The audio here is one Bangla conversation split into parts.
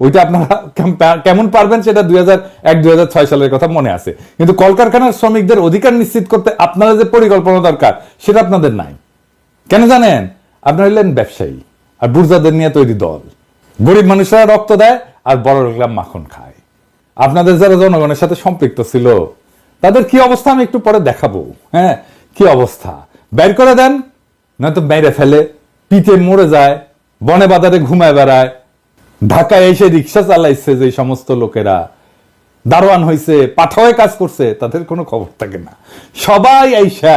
ওইটা আপনারা কেমন পারবেন সেটা 2001-2006 সালের কথা মনে আছে, কিন্তু কলকারখানার শ্রমিকদের অধিকার নিশ্চিত করতে আপনারা যে পরিকল্পনা দরকার সেটা আপনাদের নাই। কেন জানেন? আপনারা হলেন ব্যবসায়ী আর বুর্জাদের নিয়ে তৈরি দল। গরিব মানুষরা রক্ত দেয় আর বড় লোকরা মাখন খায়। আপনাদের যারা জনগণের সাথে সম্পৃক্ত ছিল তাদের কি অবস্থা আমি একটু পরে দেখাবো। হ্যাঁ, কি অবস্থা, বের করে দেন, নয়তো মেরে ফেলে, পিঠে মরে যায়, বনে বাজারে ঘুমায় বেড়ায়। ঢাকায় এসে রিক্সা চালাইছে যে সমস্ত লোকেরা, দারোয়ান হয়েছে, পাঠাওয়ে কাজ করছে, তাদের কোনো খবর থাকে না। সবাই আইসা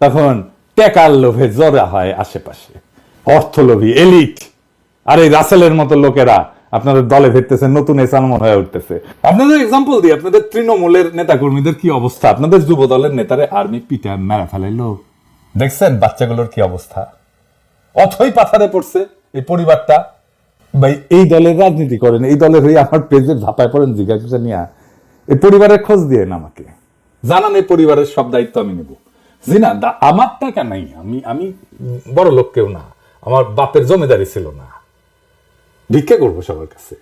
তখন টেকার লোভে জড়া হয় আশেপাশে, অর্থলোভী এলিট। আর এই রাসেলের মতো লোকেরা আপনাদের দলে ফিরতেছে, নতুন এসালমন হয়ে উঠতেছে। আপনাদের এক্সাম্পল দিই, আপনাদের তৃণমূলের নেতা কর্মীদের কি অবস্থা, আপনাদের যুব দলের নেতারে আর্মি পিটা মেরা ফেলাইলো, দেখছেন বাচ্চাগুলোর কি অবস্থা, অথই পাথারে পড়ছে এই পরিবারটা। ভাই এই দলের রাজনীতি করেন, এই দলের হয়ে আমার পেজের ধাপায় পড়েন জিজ্ঞাসা নিয়ে এই পরিবারের খোঁজ দিয়ে আমাকে জানান, এই পরিবারের সব দায়িত্ব আমি নেব। জি না, আমার টাকা নাই, আমি বড় লোক কেউ না, আমার বাপের জমিদারি ছিল না, ভিক্ষা করবো সবার কাছে,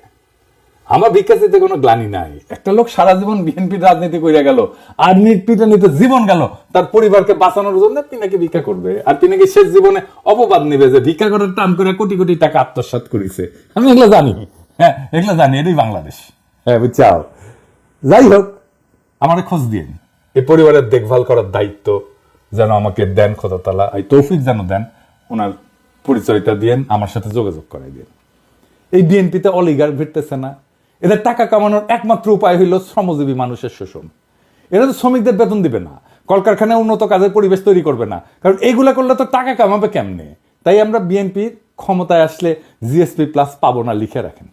আমার ভিক্ষা চাইতে কোনো গ্লানি নাই। একটা লোক সারা জীবন বিএনপির রাজনীতি করে গেল, আর্মির পিটানিতে জীবন গেল, তার পরিবারকে বাঁচানোর জন্য পিনাকি ভিক্ষা করবে, আর পিনাকি শেষ জীবনে অপবাদ নেবে যে ভিক্ষা করার টান করে কোটি কোটি টাকা আত্মসাৎ করেছে। আমি এগুলো জানি, হ্যাঁ এগুলো জানি, এটাই বাংলাদেশ। হ্যাঁ বুঝছাও। যাই হোক, আমার খোঁজ দিন, এই পরিবারের দেখভাল করার দায়িত্ব যেন আমাকে দেন খোদা তাআলা, এই তৌফিক যেন দেন, ওনার পরিচয়টা দিয়েন, আমার সাথে যোগাযোগ করাই দিন। এই বিএনপিতে অলিগার ভিড়তেছে না, এদের টাকা কামানোর একমাত্র উপায় হইল শ্রমজীবী মানুষের শোষণ। এরা তো শ্রমিকদের বেতন দিবে না, কলকারখানায় উন্নত কাজের পরিবেশ তৈরি করবে না, কারণ এইগুলা করলে তো টাকা কামাবে কেমনে। তাই আমরা বিএনপির ক্ষমতায় আসলে জিএসপি প্লাস পাবো না লিখে রাখেন।